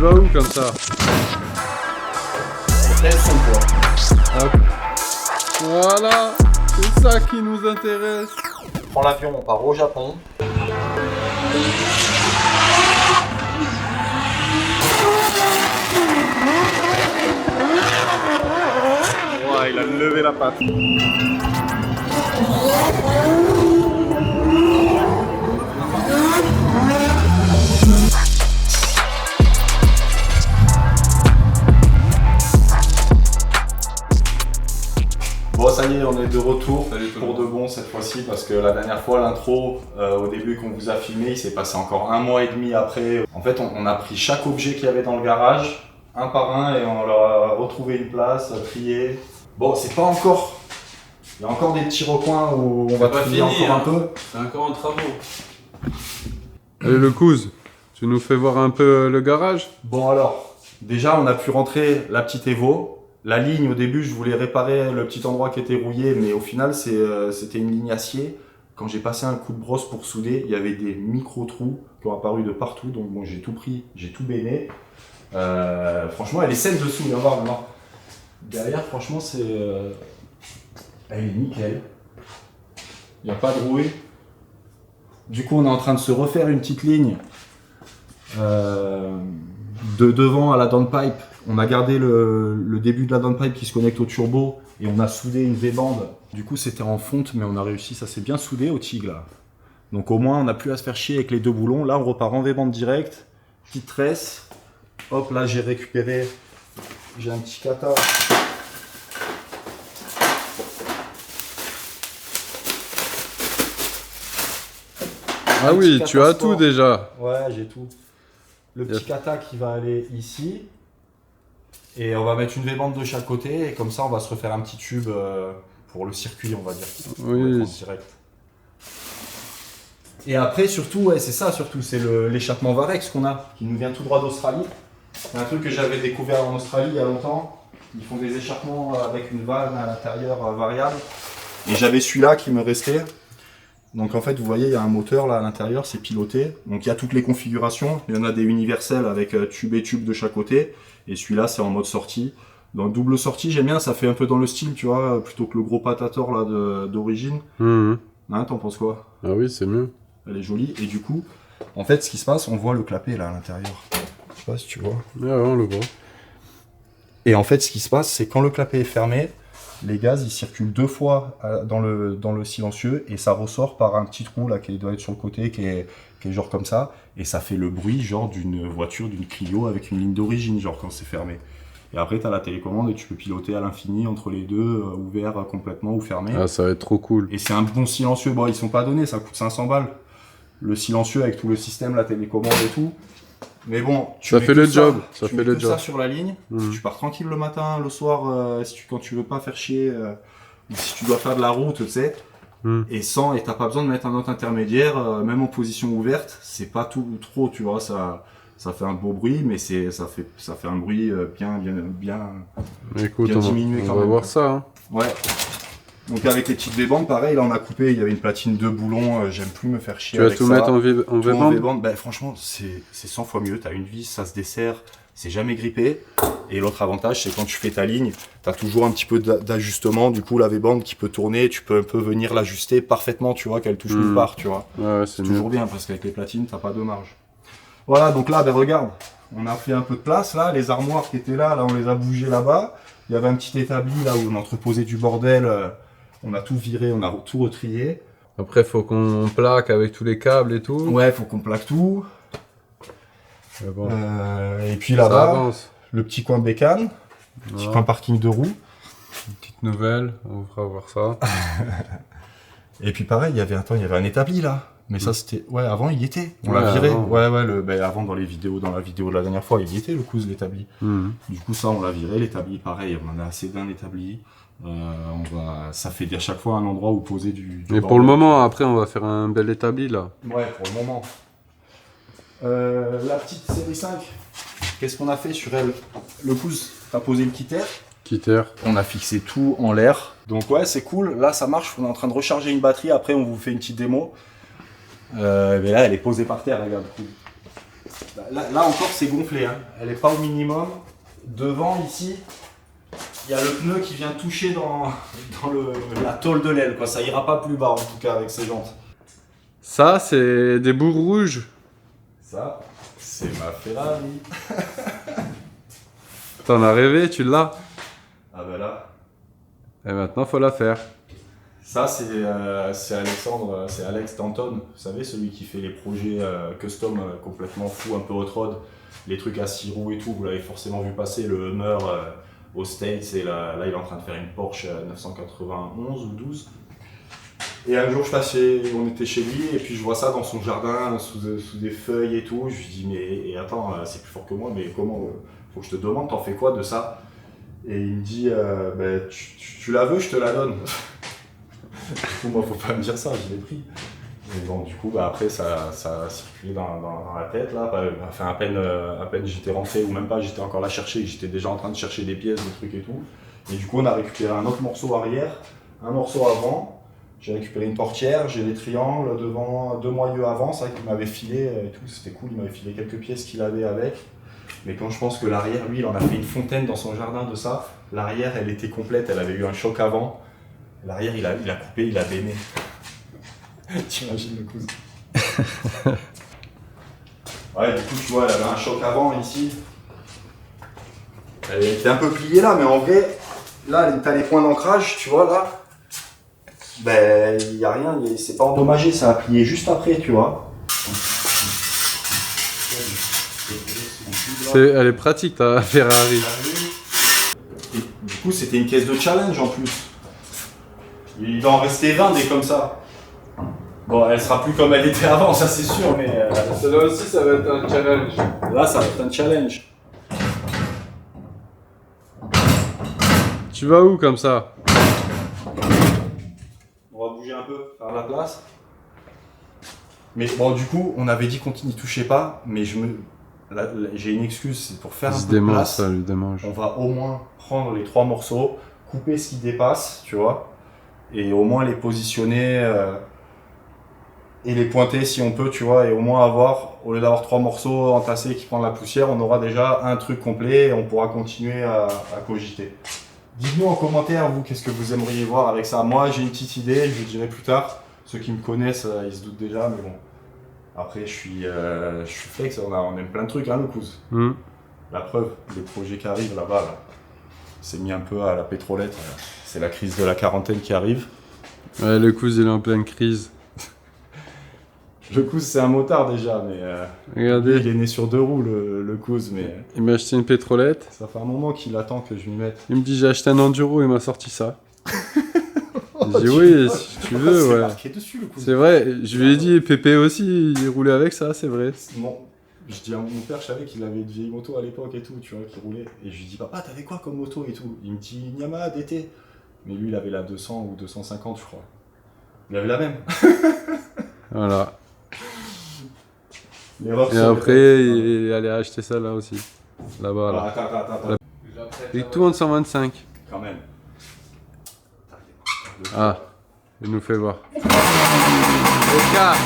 vas où comme ça? Laisse son poids. Hop. Voilà, c'est ça qui nous intéresse. On prend l'avion, on part au Japon. Ouais, il a levé la patte. Bon, ça y est, on est de retour pour de monde. bon cette fois-ci parce que la dernière fois, l'intro, au début qu'on vous a filmé, il s'est passé encore 1 mois et demi après. En fait, on a pris chaque objet qu'il y avait dans le garage, un par un, et on leur a retrouvé une place, trié. Bon, c'est pas encore. Il y a encore des petits recoins où on va pas trier fini, encore hein. un peu. C'est encore en travaux. Allez, le cousin, tu nous fais voir un peu le garage? Bon alors, déjà on a pu rentrer la petite Evo. La ligne au début je voulais réparer le petit endroit qui était rouillé, mais au final c'était une ligne acier. Quand j'ai passé un coup de brosse pour souder, il y avait des micro-trous qui ont apparu de partout, donc bon, j'ai tout pris, j'ai tout béné. Franchement elle est saine dessous, viens voir maintenant. Derrière franchement elle est nickel. Il n'y a pas de rouille. Du coup on est en train de se refaire une petite ligne. De devant à la downpipe, on a gardé le début de la downpipe qui se connecte au turbo et on a soudé une V-bande. Du coup c'était en fonte mais on a réussi, ça s'est bien soudé au TIG là. Donc au moins on n'a plus à se faire chier avec les 2 boulons. Là on repart en V-bande direct, petite tresse. Hop là j'ai récupéré, j'ai un petit kata. Ah oui, petit tu as Kata tout Sport. déjà. Ouais, j'ai tout. Le petit kata qui va aller ici. Et on va mettre une V-bande de chaque côté. Et comme ça, on va se refaire un petit tube pour le circuit, on va dire. Pour être Oui. en direct. Et après, surtout, ouais, c'est ça, surtout, c'est l'échappement Varex qu'on a, qui nous vient tout droit d'Australie. C'est un truc que j'avais découvert en Australie il y a longtemps. Ils font des échappements avec une vanne à l'intérieur variable. Et j'avais celui-là qui me restait. Donc en fait, vous voyez, il y a un moteur là à l'intérieur, c'est piloté. Donc il y a toutes les configurations. Il y en a des universels avec tube et tube de chaque côté. Et celui-là, c'est en mode sortie. Dans le double sortie, j'aime bien, ça fait un peu dans le style, tu vois, plutôt que le gros Patator là d'origine. Mhm. Hein, t'en penses quoi? Ah oui, c'est mieux. Elle est jolie. Et du coup, en fait, ce qui se passe, on voit le clapet là à l'intérieur. Je sais pas si tu vois. Ah ouais, on le voit. Et en fait, ce qui se passe, c'est quand le clapet est fermé, les gaz ils circulent 2 fois dans le silencieux et ça ressort par un petit trou là qui doit être sur le côté qui est genre comme ça et ça fait le bruit genre d'une voiture, d'une Clio avec une ligne d'origine genre quand c'est fermé. Et après tu as la télécommande et tu peux piloter à l'infini entre les deux, ouvert complètement ou fermé. Ah, ça va être trop cool. Et c'est un bon silencieux, bon ils sont pas donnés, ça coûte 500 balles. Le silencieux avec tout le système, la télécommande et tout. Mais bon, Ça mets fait tout le job, ça tu fait mets le tout job. ça sur la ligne, tu pars tranquille le matin, le soir, quand tu veux pas faire chier, ou si tu dois faire de la route, tu sais, et t'as pas besoin de mettre un autre intermédiaire, même en position ouverte, c'est pas tout trop, tu vois, ça fait un beau bruit, mais ça fait un bruit bien Écoute, bien diminué on quand va même, voir quoi. ça. Hein. Ouais. Donc avec les petites V-bandes, pareil, là on a coupé, il y avait une platine de boulons, j'aime plus me faire chier Tu vas avec tout ça. mettre en Tout en V-band? V-band, bah, franchement, c'est 100 fois mieux. T'as une vis, ça se dessert, c'est jamais grippé. Et l'autre avantage, c'est quand tu fais ta ligne, t'as toujours un petit peu d'ajustement. Du coup, la V-band qui peut tourner, tu peux un peu venir l'ajuster parfaitement, tu vois, qu'elle touche nulle part, tu vois. Ouais, C'est c'est mieux. toujours bien parce qu'avec les platines, t'as pas de marge. Voilà, donc là, ben regarde, on a fait un peu de place là. Les armoires qui étaient là, on les a bougées là-bas. Il y avait un petit établi là où on entreposait du bordel. On a tout viré, on a tout retrié. Après, faut qu'on plaque avec tous les câbles et tout. Ouais, faut qu'on plaque tout. Mais bon, Et puis ça là-bas, avance. le petit coin bécane, petit Voilà. coin parking de roues. Une petite nouvelle, on fera voir ça. Et puis pareil, il y avait un établi là. Mais ça c'était, ouais, avant il y était. On Ouais, l'a viré. avant. Ouais, avant dans la vidéo de la dernière fois, il y était le cousin l'établi. Mhm. Du coup ça on l'a viré, l'établi pareil, on en a assez d'un établi. Ça fait à chaque fois un endroit où poser du Mais pour le bordel. moment, après, on va faire un bel établi là. Ouais, pour le moment. La petite série 5, qu'est-ce qu'on a fait sur elle? Le cousin, t'as posé le quitter. Quitter. On a fixé tout en l'air. Donc ouais, c'est cool. Là, ça marche. On est en train de recharger une batterie. Après, on vous fait une petite démo. Mais là, elle est posée par terre, regarde. Là encore, c'est gonflé. Hein. Elle n'est pas au minimum. Devant, ici, il y a le pneu qui vient toucher dans la tôle de l'aile. Ça ira pas plus bas, en tout cas, avec ces jantes. Ça, c'est des bouts rouges. Ça, c'est ma Ferrari. T'en as rêvé, tu l'as. Ah ben là. Et maintenant, faut la faire. Ça, c'est Alexandre, c'est Alex Danton. Vous savez, celui qui fait les projets custom complètement fous, un peu hot rod. Les trucs à 6 roues et tout, vous l'avez forcément vu passer, le Hummer aux States. Et là, il est en train de faire une Porsche 991 ou 12. Et un jour, on était chez lui, et puis je vois ça dans son jardin, sous des feuilles et tout. Je lui dis, mais attends, c'est plus fort que moi, mais comment faut que je te demande, t'en fais quoi de ça? Et il me dit, tu la veux, je te la donne. Du coup, moi, faut pas me dire ça, je l'ai pris. Et bon, du coup, après, ça a circulé dans la tête, là. Enfin, à peine j'étais rentré, ou même pas, j'étais encore là chercher, j'étais déjà en train de chercher des pièces, des trucs et tout. Et du coup, on a récupéré un autre morceau arrière, un morceau avant. J'ai récupéré une portière, j'ai des triangles devant, 2 moyeux avant, ça qu'il m'avait filé et tout, c'était cool, il m'avait filé quelques pièces qu'il avait avec. Mais quand je pense que l'arrière, lui, il en a fait une fontaine dans son jardin de ça, l'arrière, elle était complète, elle avait eu un choc avant. L'arrière, il a coupé, il a béné. T'imagines le cousin. Ouais, du coup, tu vois, elle avait un choc avant ici. Elle était un peu pliée là, mais en vrai, là, t'as les points d'ancrage, tu vois, là. Ben, il n'y a rien, c'est pas endommagé, ça a plié juste après, tu vois. Elle est pratique ta Ferrari. Et du coup, c'était une caisse de challenge en plus. Il doit en rester 20 des comme ça. Bon, elle sera plus comme elle était avant, ça c'est sûr, mais. Celle-là aussi, ça va être un challenge. Là, ça va être un challenge. Tu vas où comme ça? On va bouger un peu, faire la place. Mais bon, du coup, on avait dit qu'on n'y touchait pas, mais j'ai une excuse, c'est pour faire un peu de place. Ça lui démange. On va au moins prendre les 3 morceaux, couper ce qui dépasse, tu vois, et au moins les positionner et les pointer si on peut, tu vois, et au moins avoir, au lieu d'avoir 3 morceaux entassés qui prennent la poussière, on aura déjà un truc complet et on pourra continuer à cogiter. Dites-nous en commentaire, vous, qu'est-ce que vous aimeriez voir avec ça. Moi, j'ai une petite idée, je vous dirai plus tard. Ceux qui me connaissent, ils se doutent déjà, mais bon. Après, je suis flex, on aime plein de trucs, hein, le cousin. La preuve, les projets qui arrivent là-bas, là. C'est mis un peu à la pétrolette. C'est la crise de la quarantaine qui arrive. Ouais, le cousin, il est en pleine crise. Le cousin, c'est un motard déjà, mais Regardez. il est né sur 2 roues, le cousin, mais Il m'a acheté une pétrolette. ça fait un moment qu'il attend que je lui mette. Il me dit j'ai acheté un enduro, il m'a sorti ça. J'ai dit oui, si tu veux, C'est ouais. marqué dessus, le cousin. C'est vrai, je lui ai dit Pépé aussi, il roulait avec ça, c'est vrai. Bon, je dis à mon père, je savais qu'il avait une vieille moto à l'époque et tout, tu vois, qui roulait. Et je lui dis, papa, t'avais quoi comme moto et tout? Il me dit, une Yamaha DT. Mais lui, il avait la 200 ou 250, je crois. Il avait la même. Voilà. L'erreur Et après, il allait acheter ça là aussi. Là-bas, là. Attends. Et tout en 125. Quand même. Ah, il nous fait voir. Oscar.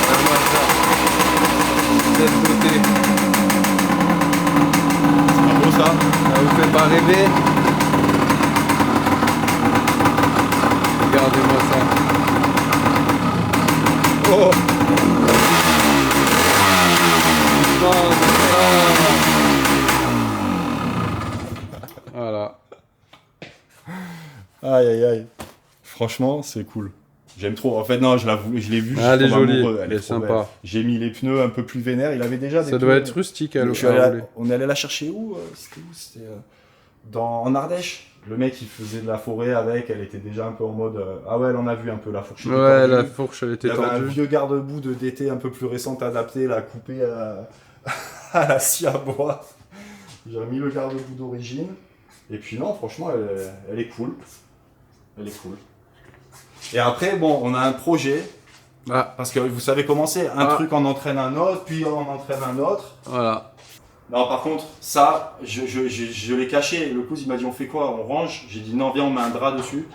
Regarde-moi ça. Cette beauté. C'est pas beau ça? Ça vous fait pas rêver? Regardez-moi ça. Oh! Voilà. Aïe. Franchement, c'est cool. J'aime trop. En fait, non, je l'ai vue. Ah, elle est jolie. Elle est trop sympa. belle. J'ai mis les pneus un peu plus vénères. Il avait déjà des Ça pneus. doit être rustique à rouler. On est allé la chercher où? C'était où? C'était en Ardèche. Le mec, il faisait de la forêt avec. Elle était déjà un peu en mode. Ah ouais, elle en a vu un peu la fourche. Ouais, la fourche, elle était Il y avait un tordue. vieux garde-boue de DT un peu plus récente adapté, là, coupé à la scie à bois. J'ai mis le garde-boue d'origine. Et puis non, franchement, elle est cool. Elle est cool. Et après, bon, on a un projet. Ah, Parce que vous savez comment c'est. Un truc en entraîne un autre, puis on en entraîne un autre. voilà. Non, par contre, ça, je l'ai caché. Le cousin, il m'a dit, on fait quoi? On range? J'ai dit, non, viens, on met un drap dessus.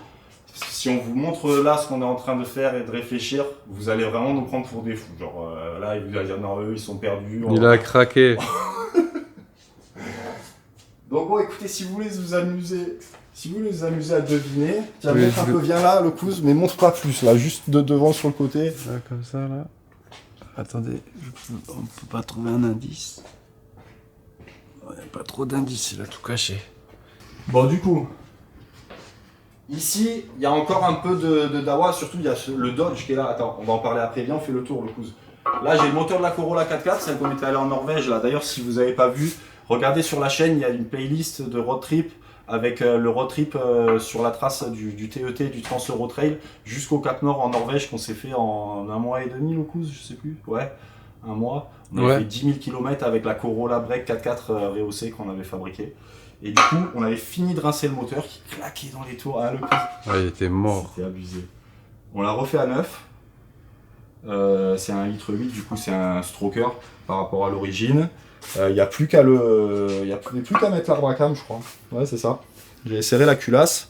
Si on vous montre là ce qu'on est en train de faire et de réfléchir, vous allez vraiment nous prendre pour des fous. Genre là, il va dire non, eux ils sont perdus. Il a craqué. Donc bon, écoutez, si vous voulez vous amuser, à deviner, tiens, Oui, montre un peu, viens là, le cousin, mais montre pas plus là, juste de devant sur le côté. Là, comme ça, là. Attendez, on peut pas trouver un indice. Il n'y a pas trop d'indices, il a tout caché. Bon, du coup, ici, il y a encore un peu de Dawa, surtout il y a le Dodge qui est là. Attends, on va en parler après, viens, on fait le tour, le cousin. Là, j'ai le moteur de la Corolla 4x4, celle qu'on était allé en Norvège. Là, d'ailleurs, si vous n'avez pas vu, regardez sur la chaîne, il y a une playlist de road trip avec le road trip sur la trace du TET, du Trans Euro Trail, jusqu'au Cap Nord en Norvège, qu'on s'est fait en 1 mois et demi, le cousin, je sais plus. Ouais, 1 mois. On a fait 10 000 km avec la Corolla Break 4x4 rehaussée qu'on avait fabriquée. Et du coup, on avait fini de rincer le moteur qui claquait dans les tours. Ah, le cousin. Ah, il était mort. C'était abusé. On l'a refait à neuf. C'est un litre 8, du coup c'est un stroker par rapport à l'origine. Il n'y a plus qu'à mettre l'arbre à cam, je crois. Ouais, c'est ça. J'ai serré la culasse.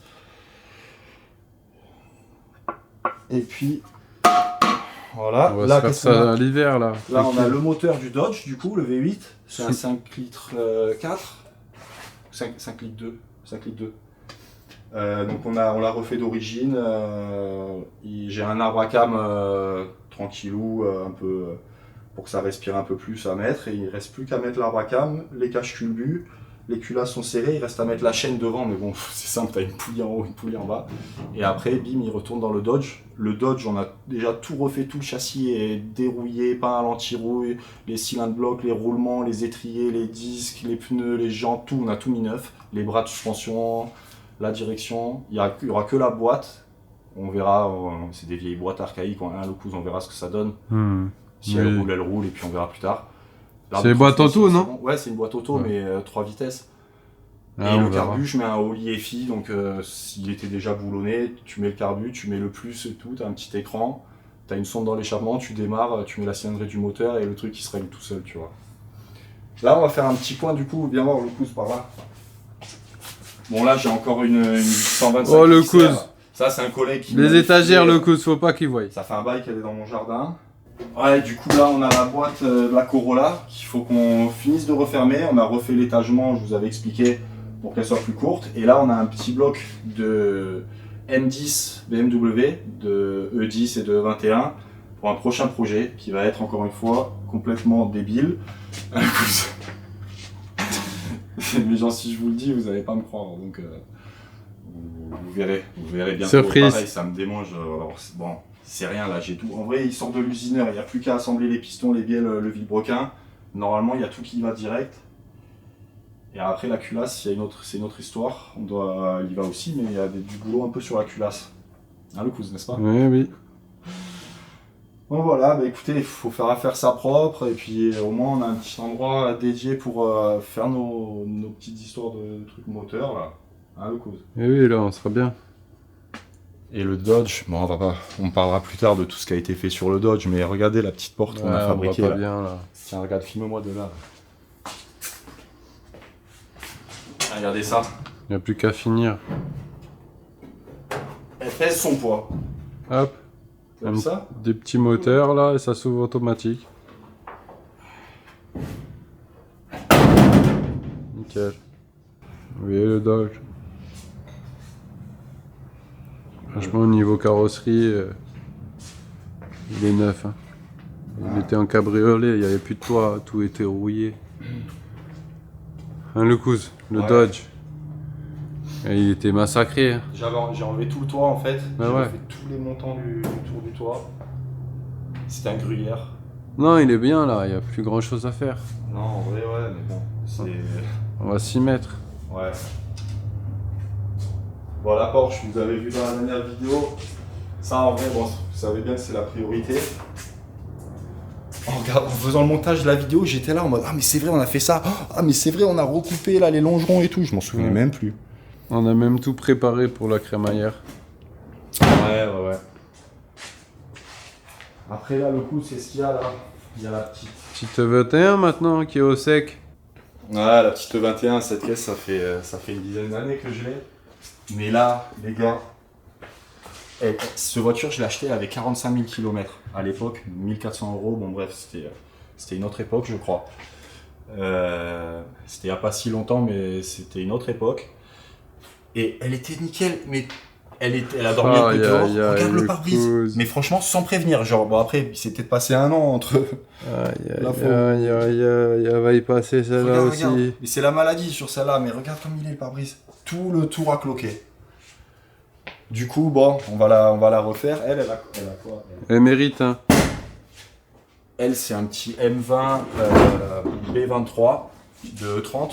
Et puis voilà. On va Là, se faire qu'est-ce qu'on a ça à l'hiver, là. Là, on a le moteur du Dodge, du coup, le V8. C'est un 5 litres 4. 5 litres 2. 5 litres 2. Donc on l'a refait d'origine. J'ai un arbre à cam tranquillou, un peu pour que ça respire un peu plus à mettre. Et il reste plus qu'à mettre l'arbre à cam, les caches culbut, les culasses sont serrées, il reste à mettre la chaîne devant, mais bon, c'est simple, t'as une poulie en haut, une poulie en bas. Et après, bim, il retourne dans le Dodge. Le Dodge, on a déjà tout refait, tout le châssis est dérouillé, peint à l'anti-rouille, les cylindres blocs, les roulements, les étriers, les disques, les pneus, les jantes, tout, on a tout mis neuf. Les bras de suspension, la direction, il y aura que la boîte. On verra, c'est des vieilles boîtes archaïques, le cousin, on verra ce que ça donne. Si elle roule, et puis on verra plus tard. C'est une boîte auto, non? Bon. Ouais, c'est une boîte auto, mais 3 vitesses. Ah, et le carbu, je mets un Holy EFI, donc s'il était déjà boulonné, tu mets le carbu, tu mets le plus et tout, t'as un petit écran, t'as une sonde dans l'échappement, tu démarres, tu mets la cylindrée du moteur et le truc qui se règle tout seul, tu vois. Là, on va faire un petit point du coup, viens voir le cousin par là. Bon, là, j'ai encore une 125. Oh, le cousin. Ça, c'est un collègue qui. Les étagères, le cousin, faut pas qu'ils voient. Ça fait un bail qu'elle est dans mon jardin. Ouais, du coup, là, on a la boîte de la Corolla qu'il faut qu'on finisse de refermer. On a refait l'étagement, je vous avais expliqué, pour qu'elle soit plus courte. Et là, on a un petit bloc de M10 BMW, de E10 et de E21 pour un prochain projet qui va être, encore une fois, complètement débile. Mais genre, si je vous le dis, vous n'allez pas me croire. Donc, vous verrez bientôt. Surprise. Pareil, ça me démange. Alors, bon. C'est rien là, j'ai tout. En vrai, il sort de l'usineur, il n'y a plus qu'à assembler les pistons, les bielles, le vilebrequin. Normalement, il y a tout qui va direct. Et après, la culasse, c'est une autre histoire. Il y va aussi, mais il y a du boulot un peu sur la culasse. Le cousin, n'est-ce pas? Oui. Bon voilà, écoutez, il faut faire ça propre. Et puis au moins, on a un petit endroit dédié pour faire nos petites histoires de trucs moteurs là. Le cousin. Et oui, là, on sera bien. Et le Dodge, bon, on parlera plus tard de tout ce qui a été fait sur le Dodge, mais regardez la petite porte qu'on a fabriquée. On voit pas bien, là. Tiens, regarde, filme-moi de là. Regardez ça. Il n'y a plus qu'à finir. Elle pèse son poids. Hop. Comme ça. Des petits moteurs, là, et ça s'ouvre automatique. Nickel. Oui, le Dodge. Franchement, au niveau carrosserie, il est neuf. Hein. Il était en cabriolet, il n'y avait plus de toit, tout était rouillé. Le cousin, le Dodge. Et il était massacré. Hein. J'ai enlevé tout le toit en fait. Ah j'ai ouais. fait tous les montants du tour du toit. C'était un gruyère. Non, il est bien là, il n'y a plus grand chose à faire. Non, en vrai, ouais, mais bon, c'est. On va s'y mettre. Ouais. Bon, la Porsche, vous avez vu dans la dernière vidéo. Ça, en vrai, bon, vous savez bien que c'est la priorité. En faisant le montage de la vidéo, j'étais là en mode ah mais c'est vrai on a fait ça, ah mais c'est vrai on a recoupé là les longerons et tout, je m'en souvenais même plus. On a même tout préparé pour la crémaillère. Ouais. Après là le coup c'est ce qu'il y a là, il y a la petite 21 maintenant qui est au sec. Ouais, la petite 21, cette caisse ça fait une dizaine d'années que je l'ai. Mais là les gars, Cette voiture, je l'ai achetée avec 45 000 km à l'époque, 1400 €. Bon, bref, c'était une autre époque, je crois. C'était il n'y a pas si longtemps, mais c'était une autre époque. Et elle était nickel, mais elle a dormi un peu dehors. Regarde le pare-brise. Mais franchement, sans prévenir. Genre, bon, après, il s'est peut-être passé un an entre. Elle va y passer celle-là aussi. Regarde. Mais c'est la maladie sur celle-là, mais regarde comme il est le pare-brise. Tout le tour à cloquer. Du coup, bon, on va la refaire. Elle a quoi Elle mérite, hein. Elle, c'est un petit M20 B23 de E30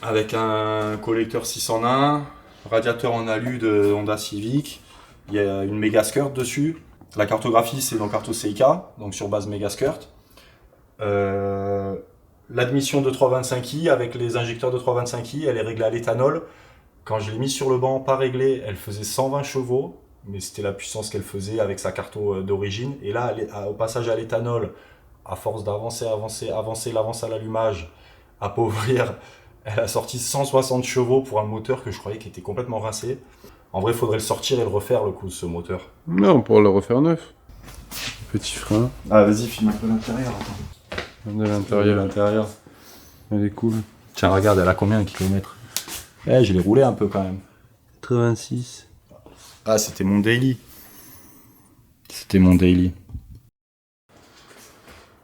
avec un collecteur 6 en 1, radiateur en alu de Honda Civic. Il y a une méga skirt dessus. La cartographie, c'est dans Carto Seika, donc sur base méga skirt. L'admission de 325i avec les injecteurs de 325i, elle est réglée à l'éthanol. Quand je l'ai mise sur le banc, pas réglée, elle faisait 120 chevaux. Mais c'était la puissance qu'elle faisait avec sa carto d'origine. Et là, au passage à l'éthanol, à force d'avancer l'avance à l'allumage, appauvrir, elle a sorti 160 chevaux pour un moteur que je croyais qui était complètement rincé. En vrai, il faudrait le sortir et le refaire, le coup, ce moteur. Non, pour le refaire neuf. Petit frein. Ah, vas-y, filme un peu l'intérieur. De l'intérieur. Elle est cool. Tiens, regarde, elle a combien de kilomètres? Je l'ai roulé un peu quand même. 86. Ah, c'était mon daily.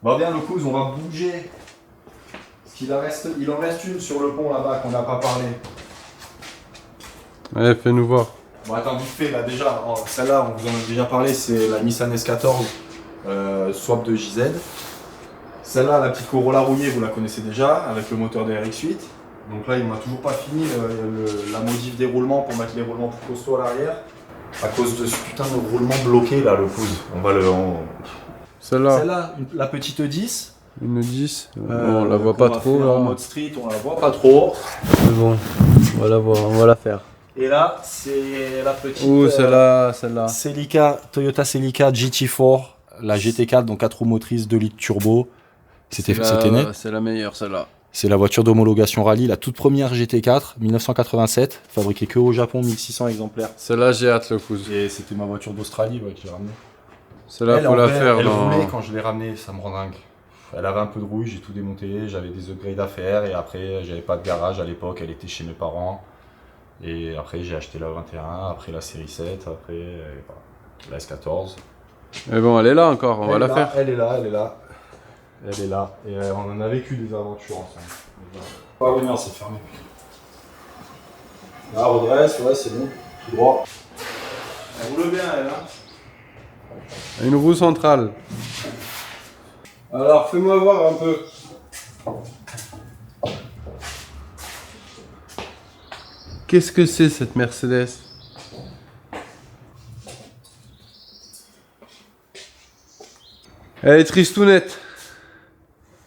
Bon, bien, le coup, on va bouger. Parce qu'il en reste une sur le pont là-bas qu'on n'a pas parlé. Ouais, fais-nous voir. Bon, attends, vite fait, là déjà, celle-là, on vous en a déjà parlé, c'est la Nissan S14 swap de JZ. Celle-là, la petite Corolla rouillée, vous la connaissez déjà, avec le moteur de RX8. Donc là, il m'a toujours pas fini la modif des roulements pour mettre les roulements plus costauds à l'arrière. À cause de ce putain de roulement bloqué là, le pouce. Celle-là, la petite 10. Une 10. On la voit pas trop là. En mode street, on la voit pas trop. C'est bon, on va la voir, on va la faire. Et là, c'est la petite. Ouh, celle-là. Toyota Celica GT4, la GT4, donc 4 roues motrices, 2 litres turbo. C'était net. C'est la meilleure, celle-là. C'est la voiture d'homologation rallye, la toute première GT4, 1987, fabriquée que au Japon, 1600 exemplaires. Celle-là, j'ai hâte, le pouce. Et c'était ma voiture d'Australie que j'ai ramenée. Celle-là, faut la faire. Elle roulait quand je l'ai ramenée, ça me rend dingue. Elle avait un peu de rouille, j'ai tout démonté, j'avais des upgrades à faire et après, j'avais pas de garage à l'époque, elle était chez mes parents. Et après, j'ai acheté la 21, après la série 7, après la S14. Mais bon, elle est là encore, on va la faire. Elle est là. Et on en a vécu des aventures ensemble. Pas revenir, c'est fermé. Là, redresse, ouais, c'est bon. Tout droit. Elle roule bien, elle, hein. Une roue centrale. Alors, fais-moi voir un peu. Qu'est-ce que c'est cette Mercedes? Elle est tristounette.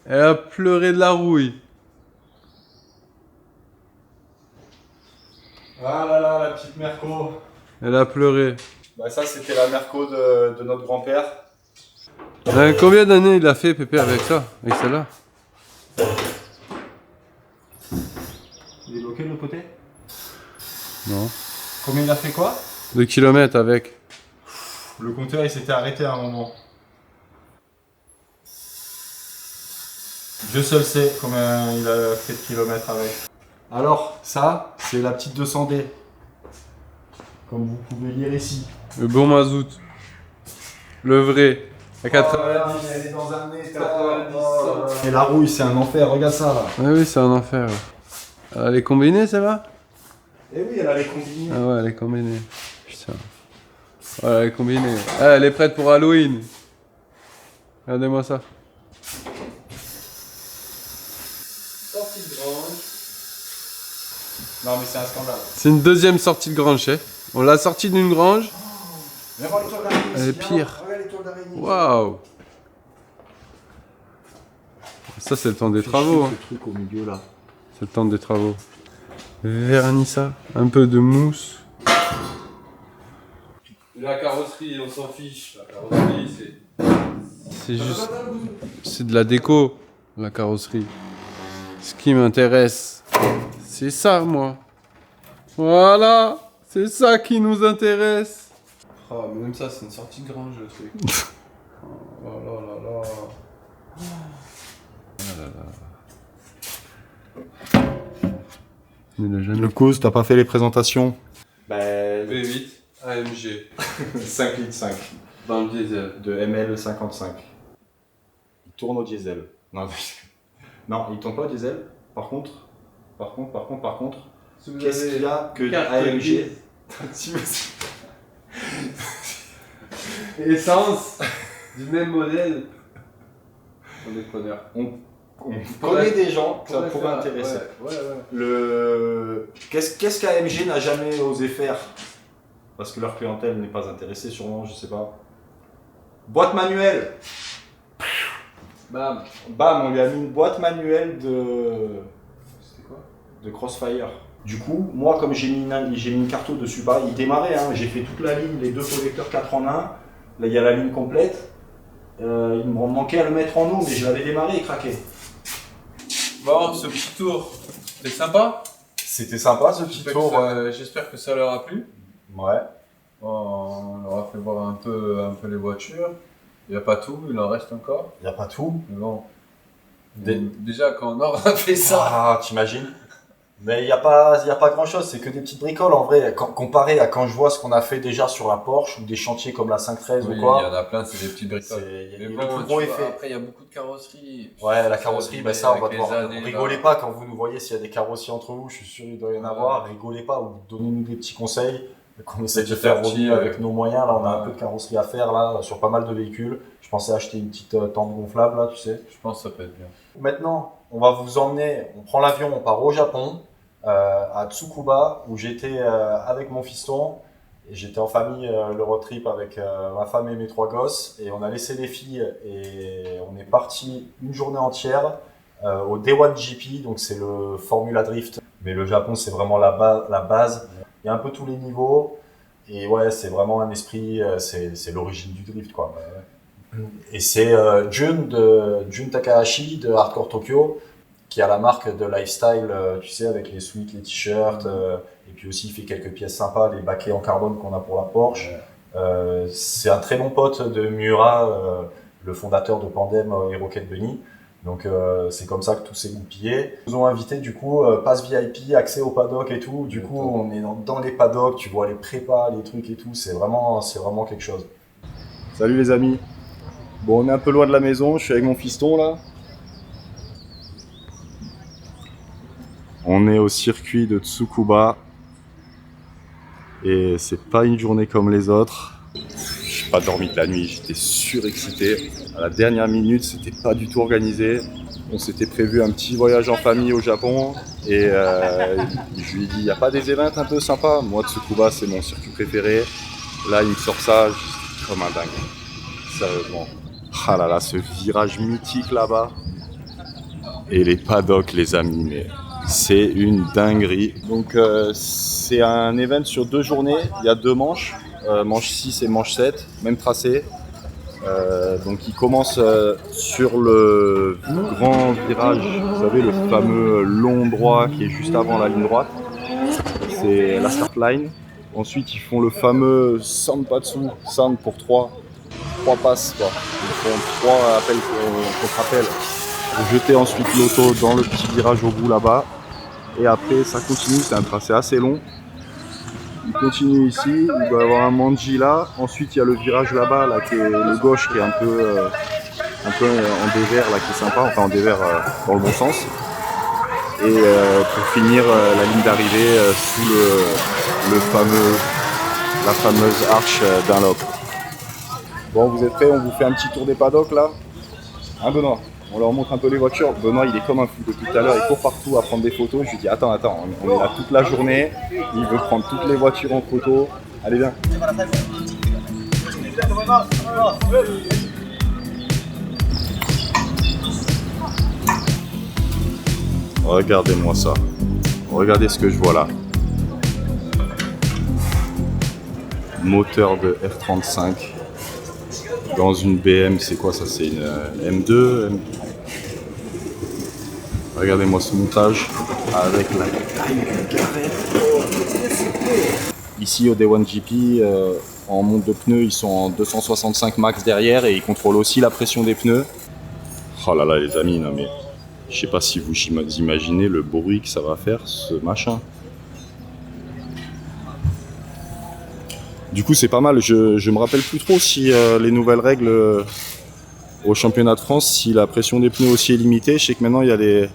Elle a pleuré de la rouille. Ah là là, la petite Merco. Elle a pleuré. Bah ça, c'était la Merco de notre grand-père. Combien d'années il a fait, Pépé, avec ça? Avec celle-là? Il est bloqué de l'autre côté? Non. Combien il a fait quoi? 2 kilomètres avec. Le compteur, il s'était arrêté à un moment. Dieu seul sait combien il a fait de kilomètres avec. Alors, ça, c'est la petite 200D. Comme vous pouvez lire ici. Le bon mazout. Le vrai. À 80. Elle est dans un état. Et la rouille, c'est un enfer, regarde ça là. Ah oui, c'est un enfer. Elle est combinée, celle-là? Eh oui, elle a les combinés. Ah ouais, elle est combinée. Putain. Ouais, elle est combinée. Ah, elle est prête pour Halloween. Regardez-moi ça. Sortie de grange. Non, mais c'est un scandale. C'est une deuxième sortie de grange, chef. On l'a sortie d'une grange. Viens voir les toiles d'araignée. Elle est pire. Regarde les toiles d'araignée. Waouh. Ça, c'est le temps des travaux. Hein. Ce truc au milieu là. C'est le temps des travaux. Vernis ça. Un peu de mousse. La carrosserie, on s'en fiche. La carrosserie, c'est juste. C'est de la déco, la carrosserie. Ce qui m'intéresse, c'est ça, moi. Voilà. C'est ça qui nous intéresse. Ah, mais même ça, c'est une sortie de grange, le truc. Oh là là là. Ah là là. Il a jamais... Le cause, t'as pas fait les présentations? V8 AMG 5 litres 5 dans le diesel. de ML55. Il tourne au diesel. Non, non, il tourne pas au diesel. Par contre, Si vous qu'est-ce avez qu'il y a que carte AMG? grise. Si vous- Essence du même modèle. On est preneur. on connaît des gens que ça pourrait intéresser. Ouais. Qu'est-ce qu'AMG n'a jamais osé faire? Parce que leur clientèle n'est pas intéressée, sûrement, je sais pas. Boîte manuelle. Bam. Bam, on lui a mis une boîte manuelle C'était quoi? de Crossfire. Du coup, moi, comme j'ai mis une carto dessus, bah, il démarrait. Hein, j'ai fait toute la ligne, les 2 collecteurs 4 en 1. Là, il y a la ligne complète. Il me manquait à le mettre en eau, mais je l'avais démarré et craqué. Bon, ce petit tour, c'était sympa. C'était sympa ce petit tour. J'espère que ça leur a plu. Ouais. Bon, on leur a fait voir un peu les voitures. Il n'y a pas tout, il en reste encore. Il n'y a pas tout. Mais bon, Des- déjà quand on aura fait ça. Ah, t'imagines? Mais il n'y a pas grand chose, c'est que des petites bricoles en vrai. Comparé à quand je vois ce qu'on a fait déjà sur la Porsche ou des chantiers comme la 513 Oui, ou il y quoi. en a plein, c'est des petites bricoles. Il y a Mais le bon, plus tu gros vois, effet. après il y a beaucoup de carrosseries. Ouais, la carrosserie, bah ça on va avec devoir. les années, Rigolez là. pas quand vous nous voyez s'il y a des carrossiers entre vous, je suis sûr il doit y en avoir. Rigolez pas ou donnez-nous des petits conseils qu'on essaie de faire au mieux avec nos moyens. Là, on a un peu de carrosserie à faire là sur pas mal de véhicules. Je pensais acheter une petite tente gonflable là, tu sais. Je pense que ça peut être bien. Maintenant, on va vous emmener, on prend l'avion, on part au Japon, à Tsukuba, où j'étais avec mon fiston. Et j'étais en famille, le road trip avec ma femme et mes 3 gosses. Et on a laissé les filles et on est parti une journée entière au Day1 GP, donc c'est le Formula Drift. Mais le Japon, c'est vraiment la base. Il y a un peu tous les niveaux. Et ouais, c'est vraiment un esprit, c'est l'origine du drift, quoi. Et c'est Jun Takahashi de Hardcore Tokyo qui a la marque de lifestyle, tu sais, avec les suites, les t-shirts, et puis aussi il fait quelques pièces sympas, les baquets en carbone qu'on a pour la Porsche. C'est un très bon pote de Miura, le fondateur de Pandem et Rocket Bunny. Donc c'est comme ça que tout s'est goupillé. Ils nous ont invité du coup, passe VIP, accès au paddock et tout. Du coup, on est dans les paddocks, tu vois les prépas, les trucs et tout. C'est vraiment quelque chose. Salut les amis. Bon, on est un peu loin de la maison, je suis avec mon fiston là. On est au circuit de Tsukuba et c'est pas une journée comme les autres. J'ai pas dormi de la nuit, j'étais surexcité. À la dernière minute, c'était pas du tout organisé. On s'était prévu un petit voyage en famille au Japon et je lui ai dit, y a pas des events un peu sympas? Moi, Tsukuba, c'est mon circuit préféré. Là, il me sort ça, j'étais comme un dingue. Sérieusement. Ah là là, ce virage mythique là-bas. Et les paddocks, les amis, mais c'est une dinguerie. Donc c'est un event sur 2 journées, il y a 2 manches, manche 6 et manche 7, même tracé. Donc il commence sur le grand virage, vous savez, le fameux long droit qui est juste avant la ligne droite. C'est la start line. Ensuite ils font le fameux Sanpatsu, San pour 3 passes, quoi. Ils font 3 appels contre-appels. Vous jetez ensuite l'auto dans le petit virage au bout là-bas. Et après, ça continue, c'est un tracé assez long. Il continue ici, il doit y avoir un manji là. Ensuite, il y a le virage là-bas, là, qui est le gauche, qui est un peu en dévers, là, qui est sympa, enfin en dévers dans le bon sens. Et pour finir, la ligne d'arrivée sous la fameuse arche Dunlop. Bon, vous êtes prêts? On vous fait un petit tour des paddocks là. Hein, Benoît? On leur montre un peu les voitures. Benoît, il est comme un fou depuis tout à l'heure. Il court partout à prendre des photos. Je lui dis attends, on est là toute la journée. Il veut prendre toutes les voitures en photo. Allez, viens. Regardez-moi ça. Regardez ce que je vois là. Moteur de R35. Dans une BM, c'est quoi ça? C'est une M2. Regardez-moi ce montage avec la taille du carré. Ici au Day One GP, en monte de pneus, ils sont en 265 max derrière et ils contrôlent aussi la pression des pneus. Oh là là les amis, non mais je sais pas si vous imaginez le bruit que ça va faire ce machin. Du coup c'est pas mal, je me rappelle plus trop si les nouvelles règles au championnat de France, si la pression des pneus aussi est limitée. Je sais que maintenant il y a les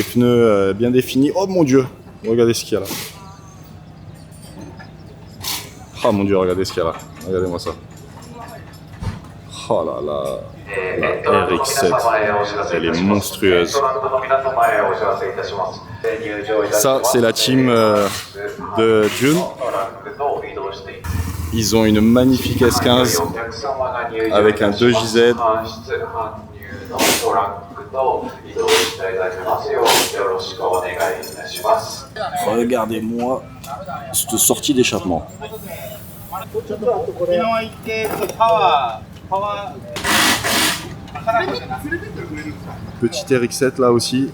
pneus bien définis. Oh mon dieu, regardez ce qu'il y a là. Oh mon dieu, regardez ce qu'il y a là. Regardez-moi ça. Oh là là. La RX7, elle est monstrueuse. Ça, c'est la team de Jun. Ils ont une magnifique S15 avec un 2JZ. Regardez-moi cette sortie d'échappement. Petite RX7 là aussi.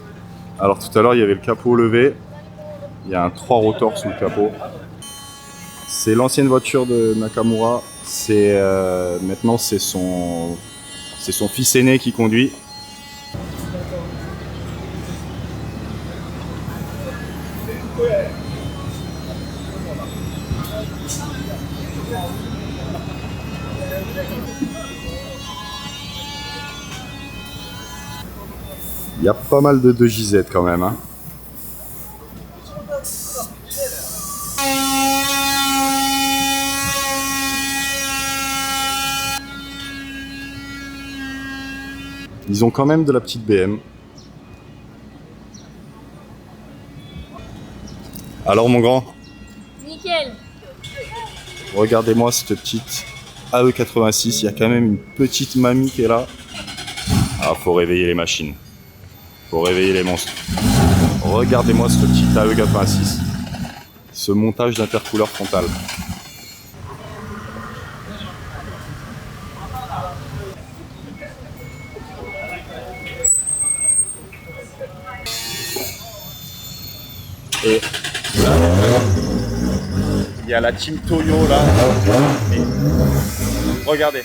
Alors tout à l'heure il y avait le capot levé. Il y a un 3 rotors sous le capot. C'est l'ancienne voiture de Nakamura. Maintenant c'est son fils aîné qui conduit. Il y a pas mal de 2JZ quand même. Hein. Ils ont quand même de la petite BM. Alors mon grand, Nickel. regardez-moi cette petite AE86. Il y a quand même une petite mamie qui est là. Ah, faut réveiller les machines. Faut réveiller les monstres. Regardez-moi ce petit AE86. Ce montage d'intercouleur frontale. Et là, il y a la team Toyo là. Et regardez.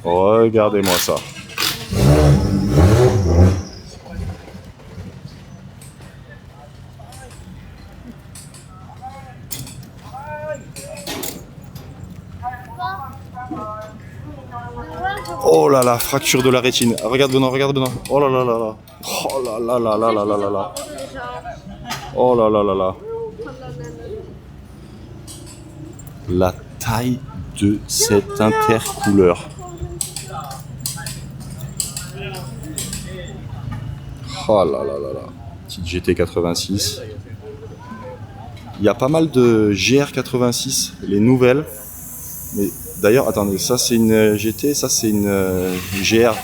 Regardez-moi ça. Oh là là, fracture de la rétine. Regarde Benoît, regarde Benoît. Oh là là là là. Oh là là là là là là là là. Oh là là là là. La taille de cette intercouleur. Oh là là là là. Petite GT86. Il y a pas mal de GR86, les nouvelles. Mais d'ailleurs, attendez, ça c'est une GT, ça c'est une GR.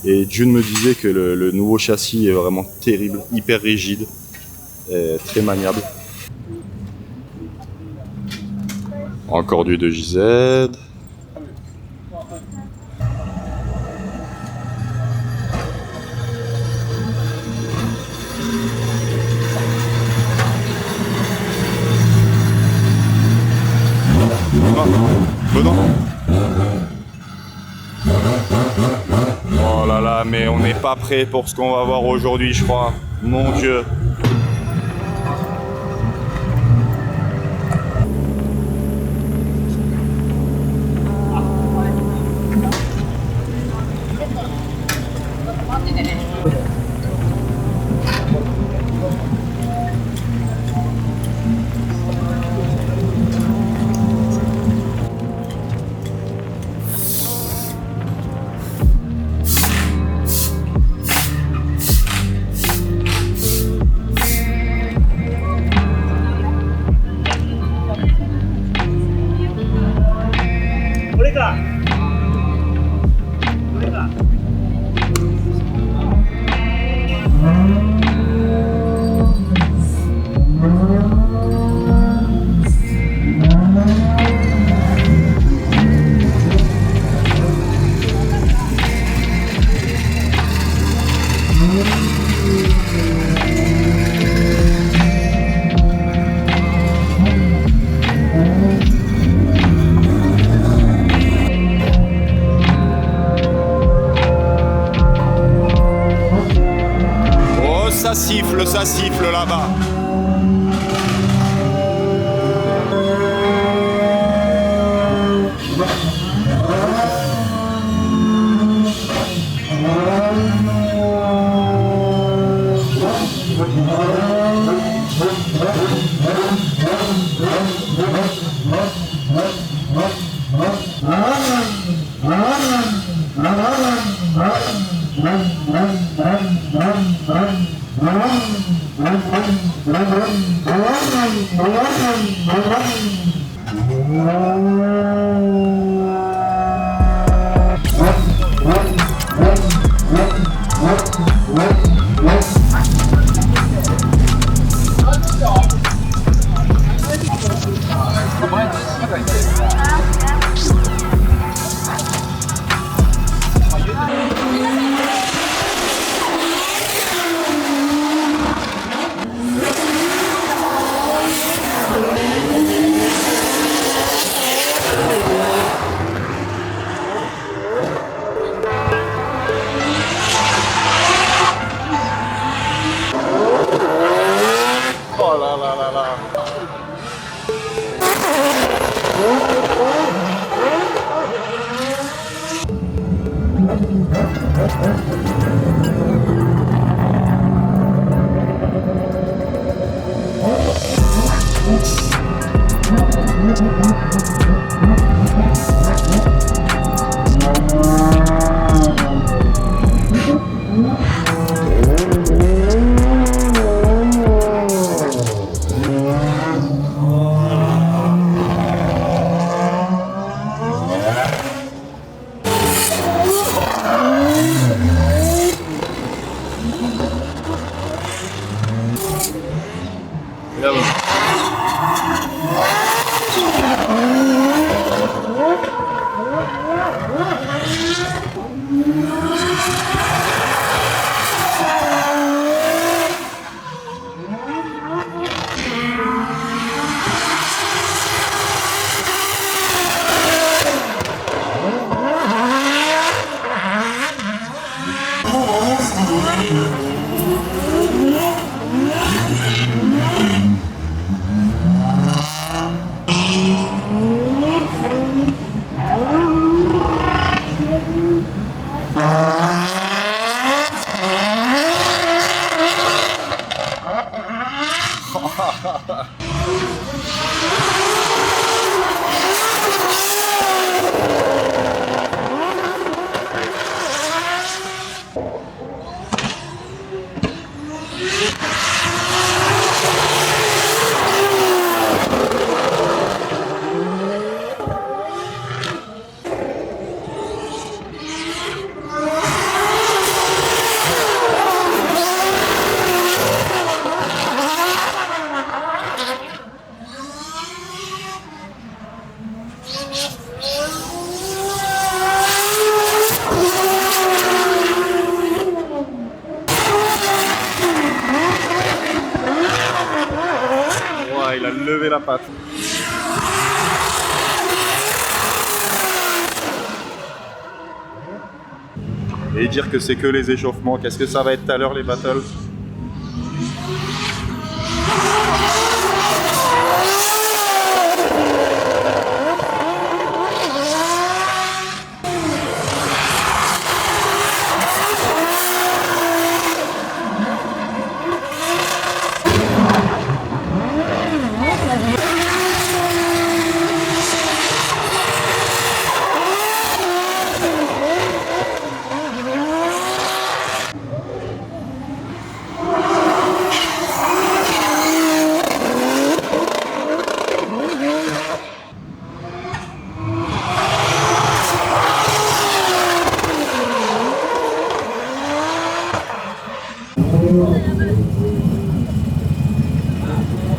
Et Jun me disait que le nouveau châssis est vraiment terrible, hyper rigide, et très maniable. Encore du 2JZ. Benoît. Oh là là, mais on n'est pas prêt pour ce qu'on va voir aujourd'hui, je crois. Mon Dieu. siffle là-bas. Il a levé la patte. Et dire que c'est que les échauffements, qu'est-ce que ça va être tout à l'heure les battles?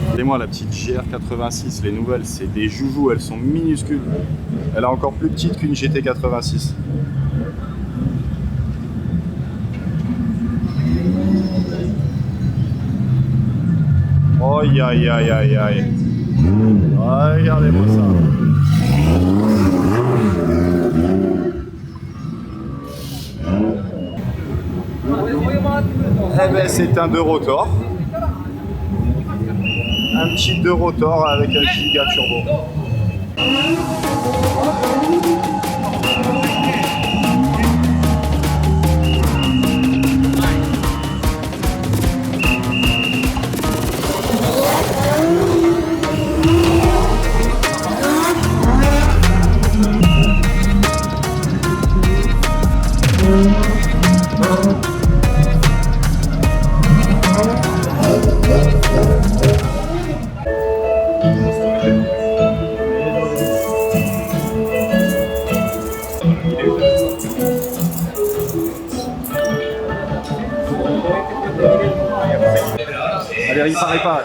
Regardez-moi la petite GR86, les nouvelles, c'est des joujoux, elles sont minuscules. Elle est encore plus petite qu'une GT86. Aïe aïe aïe aïe aïe. Regardez-moi ça. Eh ben c'est un 2 rotor. Un petit 2 rotor avec un giga turbo. Allez, répare.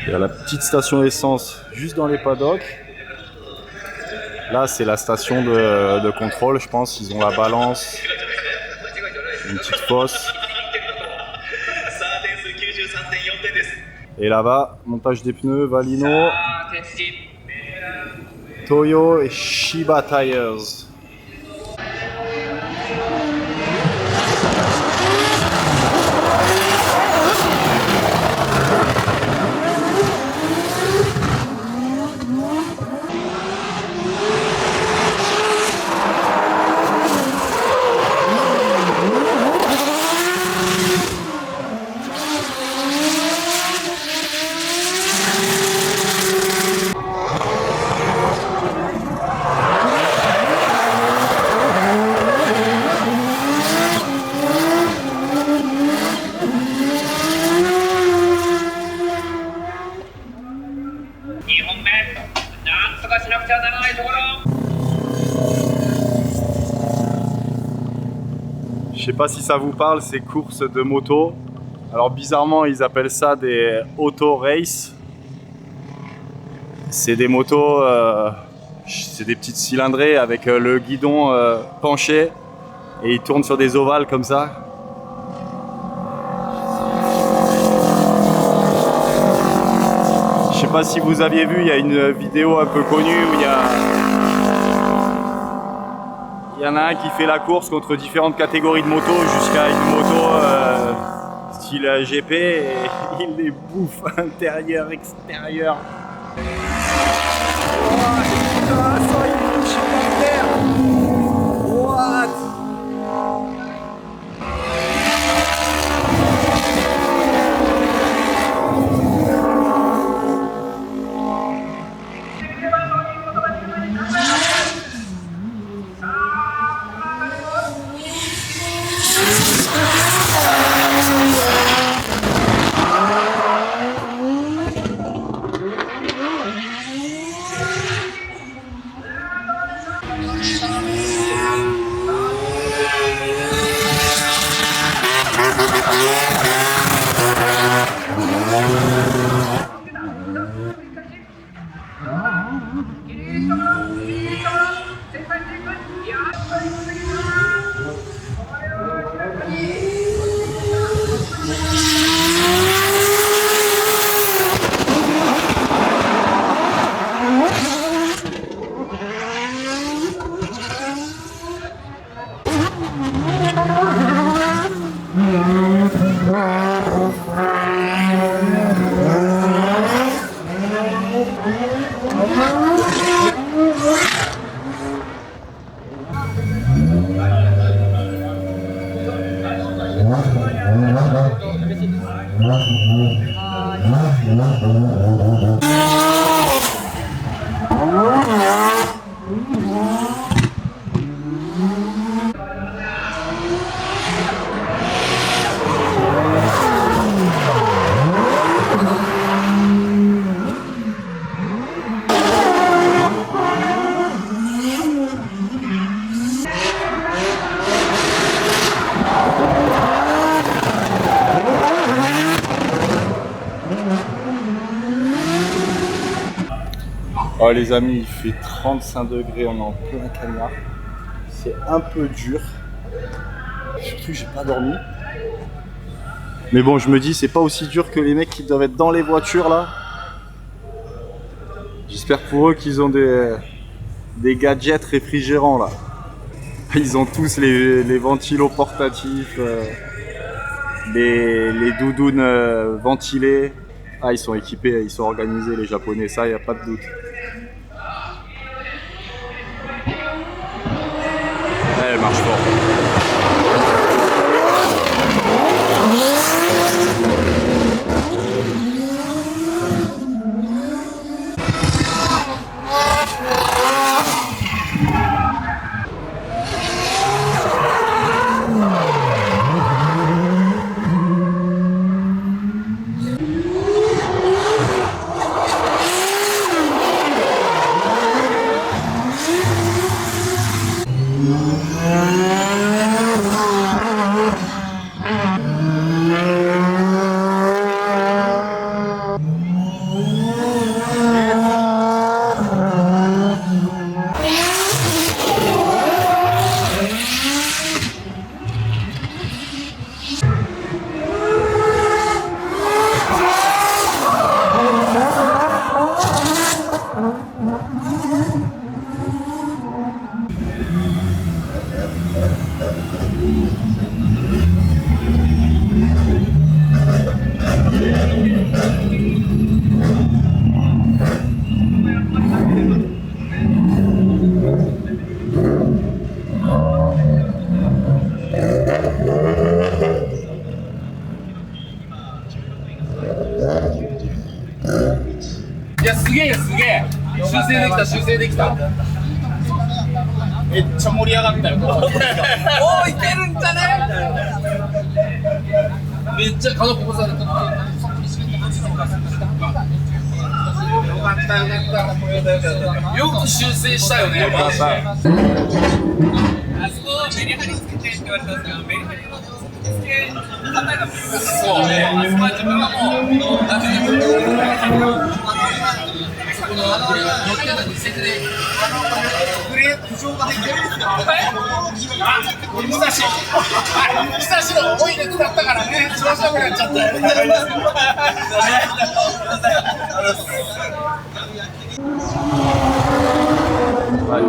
Il y a la petite station essence juste dans les paddocks. Là, c'est la station de contrôle, je pense. Ils ont la balance, une petite fosse. Et là-bas, montage des pneus, Valino, Toyo et Shiba Tires. Je sais pas si ça vous parle, ces courses de moto. Alors bizarrement, ils appellent ça des auto race. C'est des motos, c'est des petites cylindrées avec le guidon penché et ils tournent sur des ovales comme ça. Je sais pas si vous aviez vu, il y a une vidéo un peu connue où il y en a un qui fait la course contre différentes catégories de motos jusqu'à une moto style GP et il les bouffe intérieur, extérieur. Ouais les amis, il fait 35 degrés, on est en plein cagnard. C'est un peu dur. Surtout que j'ai pas dormi. Mais bon, je me dis, c'est pas aussi dur que les mecs qui doivent être dans les voitures là. J'espère pour eux qu'ils ont des gadgets réfrigérants là. Ils ont tous les ventilos portatifs, les doudounes ventilées. Ah, ils sont équipés, ils sont organisés les Japonais, ça y a pas de doute. Elle marche fort.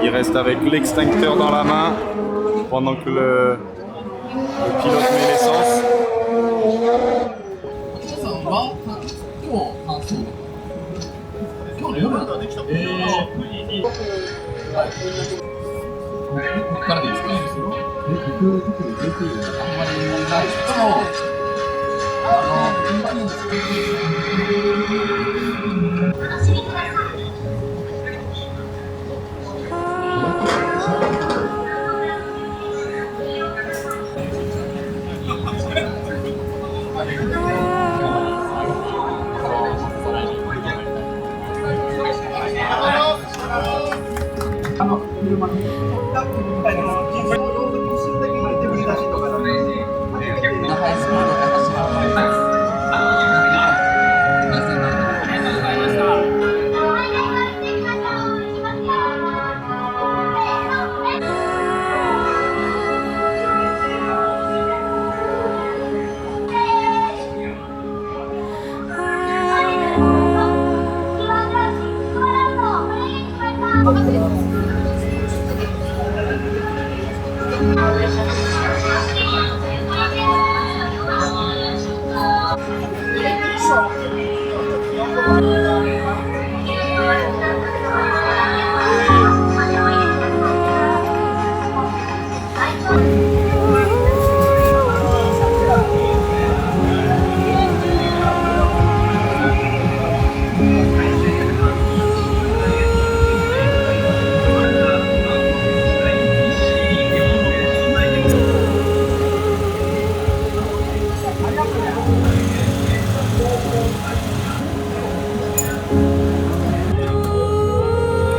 Il reste avec l'extincteur dans la main pendant que le pilote met l'essence.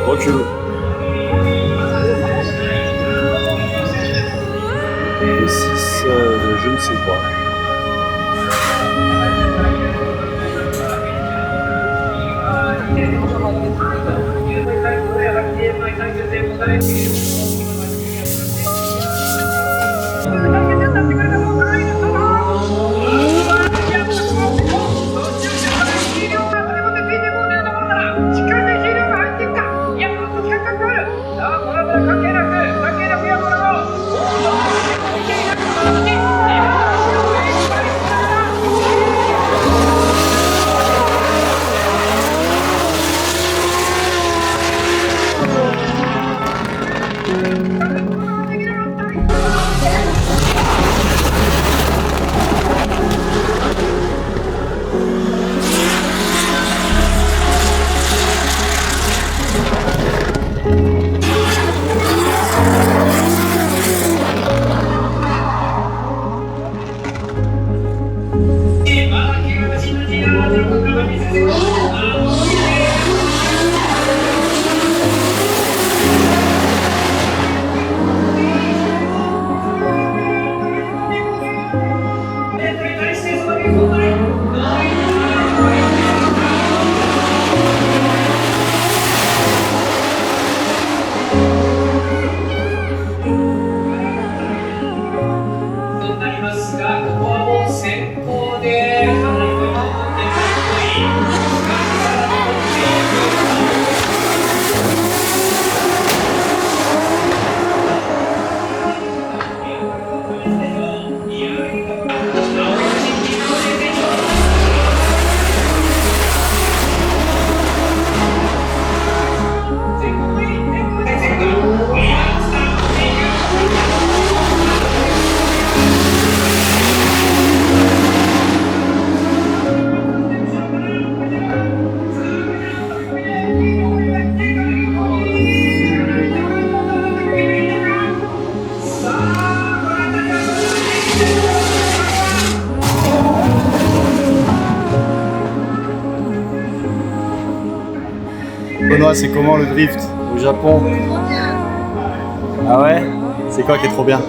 Recule. Le 6, je ne sais pas. Benoît, c'est comment le drift au Japon? Ah ouais? C'est quoi qui est trop bien?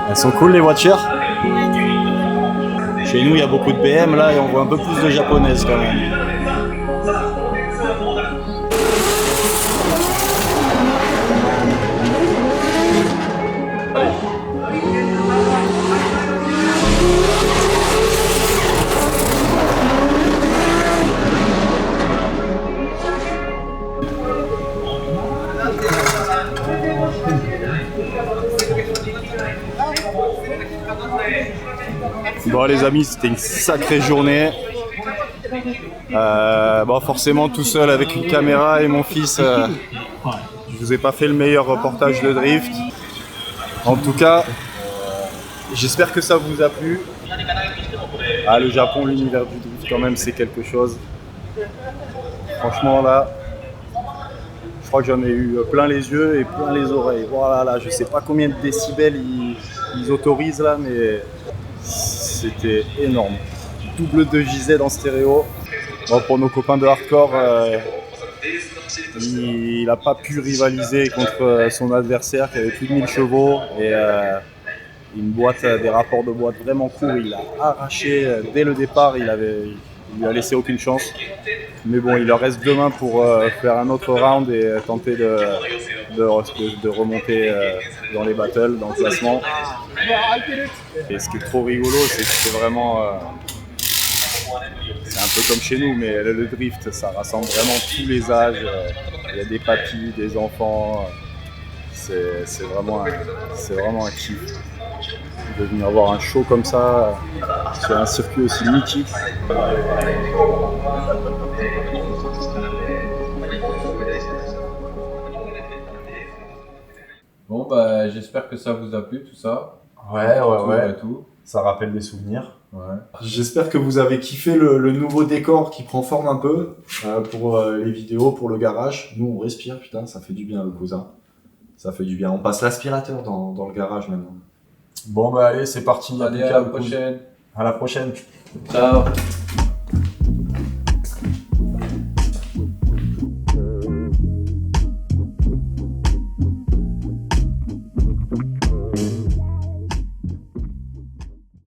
Elles sont cool les voitures? Chez nous il y a beaucoup de BM là et on voit un peu plus de japonaises quand même. Bon les amis, c'était une sacrée journée. Bon, forcément tout seul avec une caméra et mon fils, je vous ai pas fait le meilleur reportage de drift. En tout cas, j'espère que ça vous a plu. Ah, le Japon, l'univers du drift quand même, c'est quelque chose. Franchement là, je crois que j'en ai eu plein les yeux et plein les oreilles. Voilà, là, je sais pas combien de décibels ils autorisent là, mais c'était énorme. Double 2JZ en stéréo. Bon, pour nos copains de hardcore, il n'a pas pu rivaliser contre son adversaire qui avait plus de 1000 chevaux et une boîte, des rapports de boîte vraiment courts. Il a arraché dès le départ, il lui a laissé aucune chance. Mais bon, il leur reste demain pour faire un autre round et tenter de remonter dans les battles, dans le classement. Et ce qui est trop rigolo, c'est que c'est vraiment... c'est un peu comme chez nous, mais le drift, ça rassemble vraiment tous les âges. Il y a des papis, des enfants. C'est vraiment un kiff de venir voir un show comme ça sur un circuit aussi mythique. Bon bah j'espère que ça vous a plu tout ça. Ouais. Tout. Ça rappelle des souvenirs. Ouais. J'espère que vous avez kiffé le nouveau décor qui prend forme un peu pour les vidéos, pour le garage. Nous on respire, putain, ça fait du bien le cousin. Ça fait du bien. On passe l'aspirateur dans le garage maintenant. Bon bah allez, c'est parti. Allez, à la prochaine. À la prochaine. Ciao.